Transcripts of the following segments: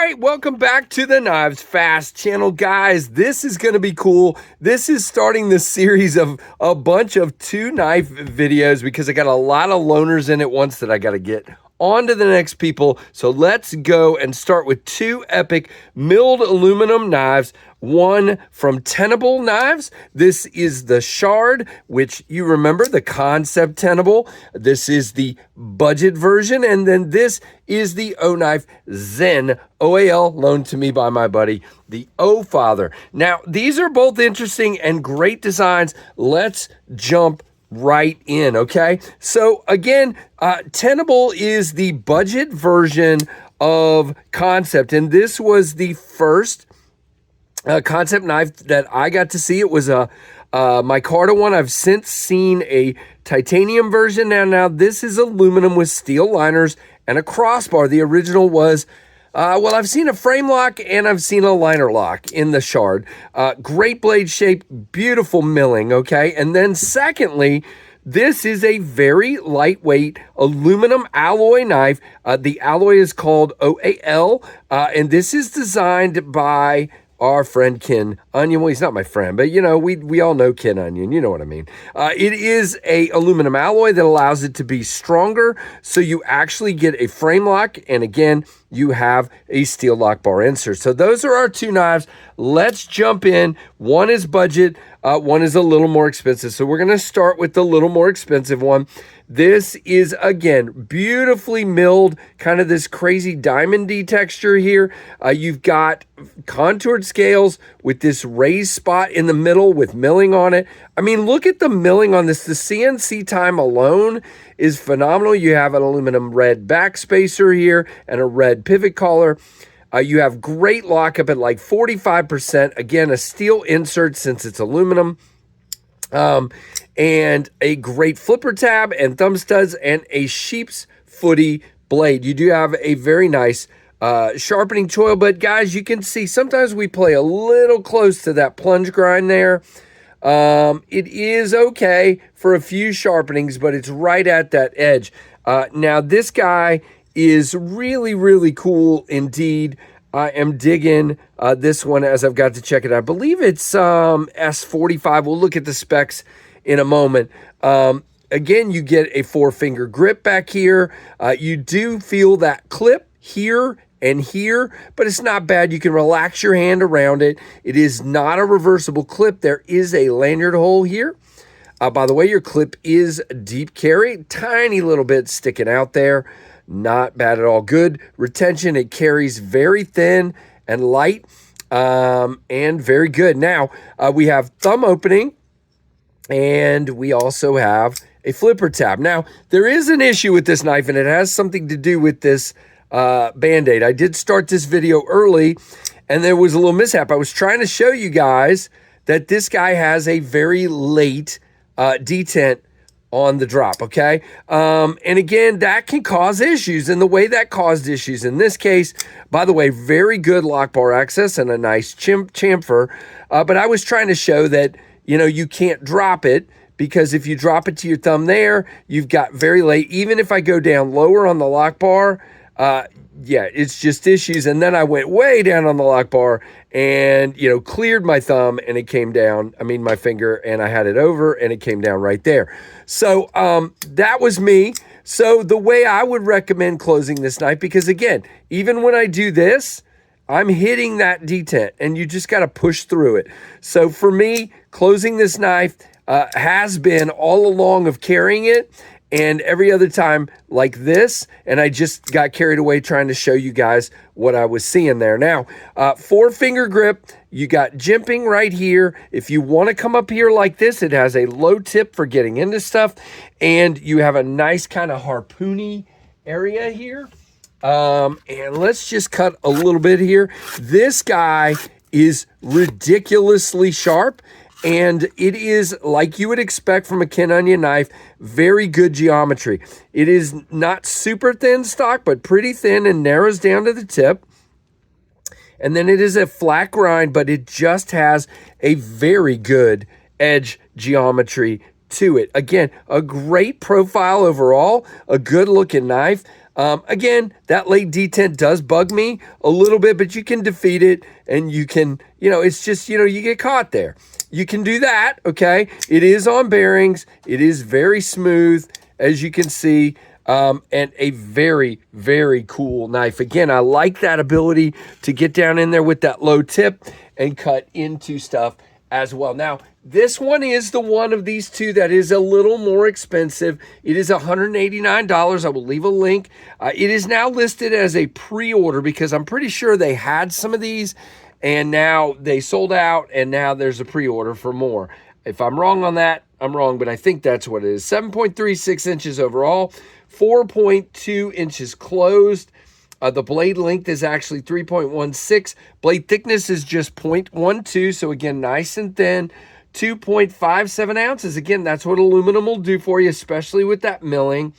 right, welcome back to the Knives Fast channel, guys. This is going to be cool. This is starting the series of a bunch of 2-knife videos because I got a lot of loaners in at once that I got to get on to the next people. So let's go and start with 2 epic milled aluminum knives. One from Tenable Knives. This is the Shard, which you remember, the concept Tenable. This is the budget version. And then this is the Oknife Xen-Oal, loaned to me by my buddy, the O-Father. Now, these are both interesting and great designs. Let's jump right in, okay? So again, Tenable is the budget version of concept, and this was the first concept knife that I got to see. It was a micarta one. I've since seen a titanium version. Now this is aluminum with steel liners and a crossbar. The original was well, I've seen a frame lock and I've seen a liner lock in the Shard. Great blade shape, beautiful milling, okay? And then secondly, this is a very lightweight aluminum alloy knife. The alloy is called OAL, and this is designed by our friend Ken Onion. Well, he's not my friend, but you know, we all know Ken Onion. You know what I mean. It is a aluminum alloy that allows it to be stronger, so you actually get a frame lock, and again, you have a steel lock bar insert. So those are our 2 knives. Let's jump in. One is budget, one is a little more expensive. So we're gonna start with the little more expensive one. This is, again, beautifully milled, kind of this crazy diamond-y texture here. You've got contoured scales with this raised spot in the middle with milling on it. I mean, look at the milling on this. The CNC time alone is phenomenal. You have an aluminum red backspacer here and a red pivot collar. You have great lockup at like 45%. Again, a steel insert since it's aluminum. And a great flipper tab and thumb studs and a sheep's footy blade. You do have a very nice sharpening choil, but guys, you can see sometimes we play a little close to that plunge grind there. It is okay for a few sharpenings, but it's right at that edge. Now, this guy is really, really cool indeed. I am digging this one as I've got to check it out. I believe it's S45. We'll look at the specs in a moment. Again, you get a 4-finger grip back here. You do feel that clip here and here, but it's not bad. You can relax your hand around it. It is not a reversible clip. There is a lanyard hole here. By the way, your clip is deep carry, tiny little bit sticking out there. Not bad at all. Good retention. It carries very thin and light, and very good. Now, we have thumb opening, and we also have a flipper tab. Now, there is an issue with this knife, and it has something to do with this Band-Aid. I did start this video early, and there was a little mishap. I was trying to show you guys that this guy has a very late detent on the drop, okay? And again, that can cause issues, and the way that caused issues in this case, by the way, very good lock bar access and a nice chamfer, but I was trying to show that, you know, you can't drop it, because if you drop it to your thumb there, you've got very late. Even if I go down lower on the lock bar, yeah, it's just issues. And then I went way down on the lock bar and, you know, cleared my thumb and it came down, I mean my finger, and I had it over and it came down right there. So that was me. So the way I would recommend closing this knife, because again, even when I do this, I'm hitting that detent and you just got to push through it. So for me, closing this knife has been all along of carrying it, and every other time like this, and I just got carried away trying to show you guys what I was seeing there. Now, 4-finger grip, you got jimping right here. If you want to come up here like this, it has a low tip for getting into stuff, and you have a nice kind of harpoony area here. And let's just cut a little bit here. This guy is ridiculously sharp, and it is, like you would expect from a Ken Onion knife, very good geometry. It is not super thin stock, but pretty thin and narrows down to the tip. And then it is a flat grind, but it just has a very good edge geometry to it. Again, a great profile overall, a good looking knife. Again, that late detent does bug me a little bit, but you can defeat it, and you can, it's just, you get caught there. You can do that, okay? It is on bearings. It is very smooth, as you can see, and a very, very cool knife. Again, I like that ability to get down in there with that low tip and cut into stuff as well. Now, this one is the one of these two that is a little more expensive. It is $189. I will leave a link. It is now listed as a pre-order because I'm pretty sure they had some of these and now they sold out, and now there's a pre-order for more. If I'm wrong on that, I'm wrong, but I think that's what it is. 7.36 inches overall, 4.2 inches closed. The blade length is actually 3.16. Blade thickness is just 0.12. So again, nice and thin. 2.57 ounces. Again, that's what aluminum will do for you, especially with that milling.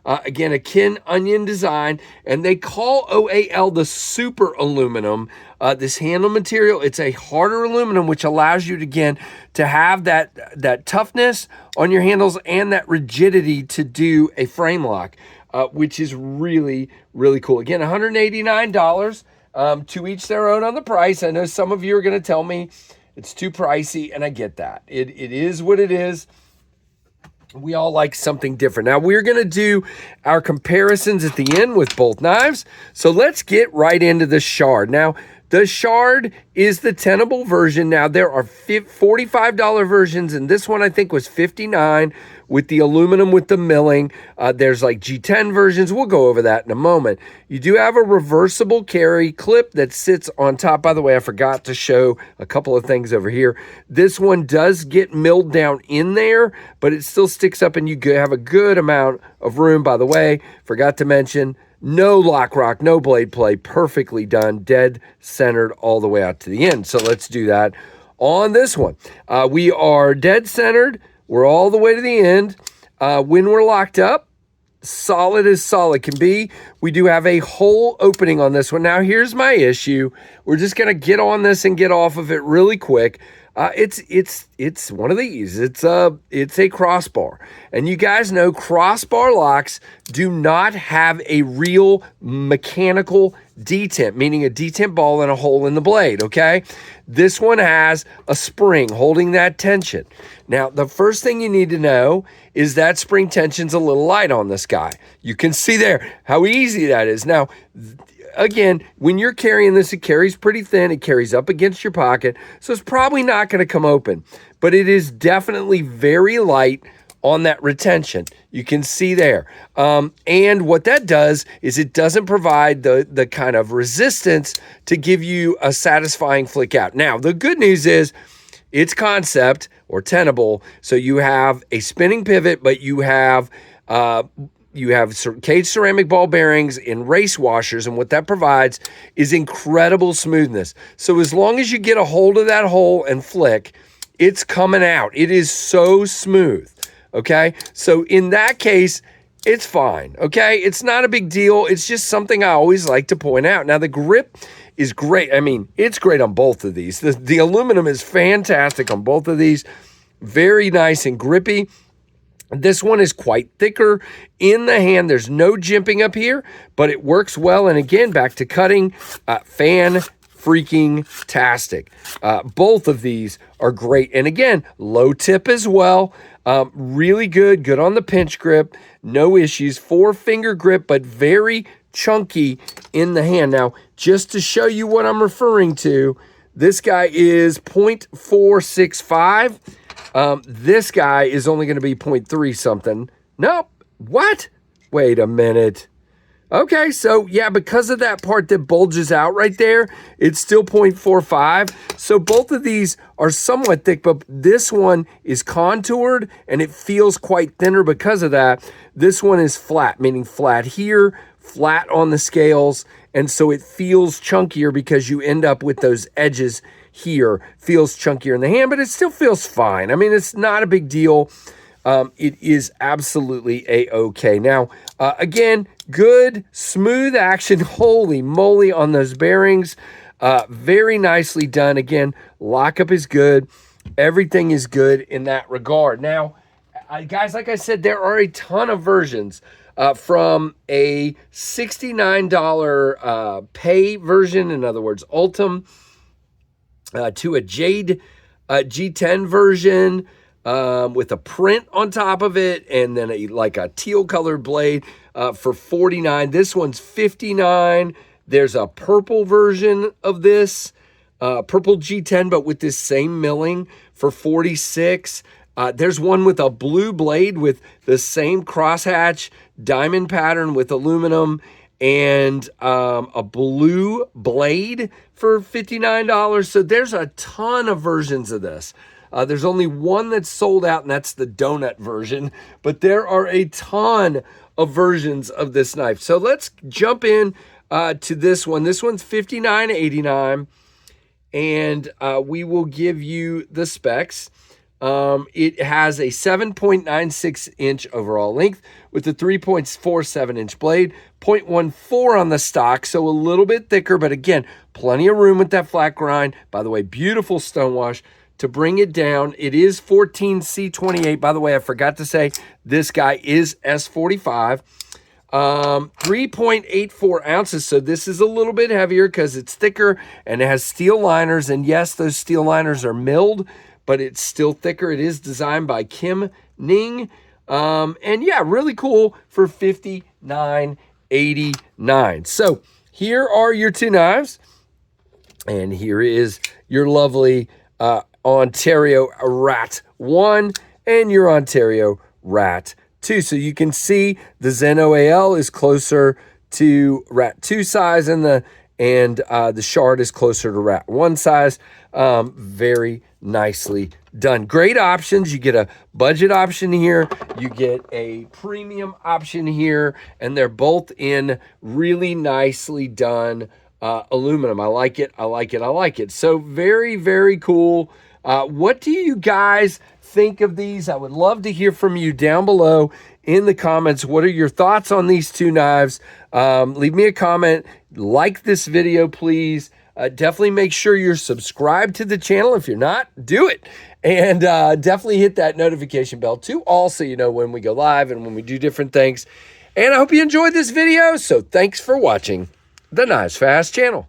Again, a kin onion design, and they call OAL the super aluminum. This handle material, it's a harder aluminum, which allows you to, again, to have that toughness on your handles and that rigidity to do a frame lock, which is really, really cool. Again, $189, to each their own on the price. I know some of you are going to tell me it's too pricey, and I get that. It is what it is. We all like something different. Now, we're going to do our comparisons at the end with both knives. So let's get right into the Shard. Now, the Shard is the Tenable version. Now, there are $45 versions, and this one I think was $59 with the aluminum with the milling. There's like G10 versions. We'll go over that in a moment. You do have a reversible carry clip that sits on top. By the way, I forgot to show a couple of things over here. This one does get milled down in there, but it still sticks up, and you have a good amount of room. By the way, forgot to mention, no lock rock, no blade play, perfectly done, dead centered all the way out to the end. So let's do that on this one. We are dead centered. We're all the way to the end. When we're locked up, solid as solid can be. We do have a hole opening on this one. Now, here's my issue. We're just going to get on this and get off of it really quick. It's one of these. It's a crossbar. And you guys know crossbar locks do not have a real mechanical detent, meaning a detent ball and a hole in the blade, okay? This one has a spring holding that tension. Now, the first thing you need to know is that spring tension's a little light on this guy. You can see there how easy that is. Now, again, when you're carrying this, it carries pretty thin. It carries up against your pocket, so it's probably not going to come open. But it is definitely very light on that retention. You can see there. And what that does is it doesn't provide the kind of resistance to give you a satisfying flick out. Now, the good news is it's concept or tenable, so you have a spinning pivot, but you have cage ceramic ball bearings in race washers, and what that provides is incredible smoothness. So as long as you get a hold of that hole and flick, it's coming out. It is so smooth, okay? So in that case, it's fine, okay? It's not a big deal. It's just something I always like to point out. Now, the grip is great. I mean, it's great on both of these. The aluminum is fantastic on both of these. Very nice and grippy. This one is quite thicker in the hand. There's no jimping up here, but it works well. And again, back to cutting, fan-freaking-tastic. Both of these are great. And again, low tip as well. Really good on the pinch grip. No issues. 4-finger grip, but very chunky in the hand. Now, just to show you what I'm referring to, this guy is 0.465. This guy is only going to be 0.3 something. Nope. What? Wait a minute. Okay, so yeah, because of that part that bulges out right there, it's still 0.45. So both of these are somewhat thick, but this one is contoured and it feels quite thinner because of that. This one is flat, meaning flat here, flat on the scales, and so it feels chunkier because you end up with those edges here. Feels chunkier in the hand, but it still feels fine. I mean, it's not a big deal. It is absolutely a-okay. Now, again, good, smooth action. Holy moly on those bearings. Very nicely done. Again, lockup is good. Everything is good in that regard. Now, guys, like I said, there are a ton of versions. From a $69 pay version, in other words, Ultim, to a Jade G10 version with a print on top of it, and then like a teal colored blade for $49. This one's $59. There's a purple version of this, purple G10, but with this same milling for $46. There's one with a blue blade with the same crosshatch diamond pattern with aluminum and a blue blade for $59. So there's a ton of versions of this. There's only one that's sold out, and that's the donut version. But there are a ton of versions of this knife. So let's jump in to this one. This one's $59.89, and we will give you the specs. It has a 7.96 inch overall length with a 3.47 inch blade, 0.14 on the stock, so a little bit thicker, but again, plenty of room with that flat grind. By the way, beautiful stonewash to bring it down. It is 14C28. By the way, I forgot to say this guy is S45. 3.84 ounces, so this is a little bit heavier because it's thicker and it has steel liners, and yes, those steel liners are milled, but it's still thicker. It is designed by Kim Ning. And yeah, really cool for $59.89. So here are your two knives. And here is your lovely Ontario Rat 1 and your Ontario Rat 2. So you can see the Xen-Oal is closer to Rat 2 size, and the Shard is closer to Rat 1 size. Very nicely done. Great options. You get a budget option here. You get a premium option here, and they're both in really nicely done aluminum. I like it. I like it. I like it. So very, very cool. What do you guys think of these? I would love to hear from you down below in the comments. What are your thoughts on these two knives? Leave me a comment. Like this video, please. Definitely make sure you're subscribed to the channel. If you're not, do it. And definitely hit that notification bell too, all so you know when we go live and when we do different things. And I hope you enjoyed this video. So thanks for watching the Knives Fast channel.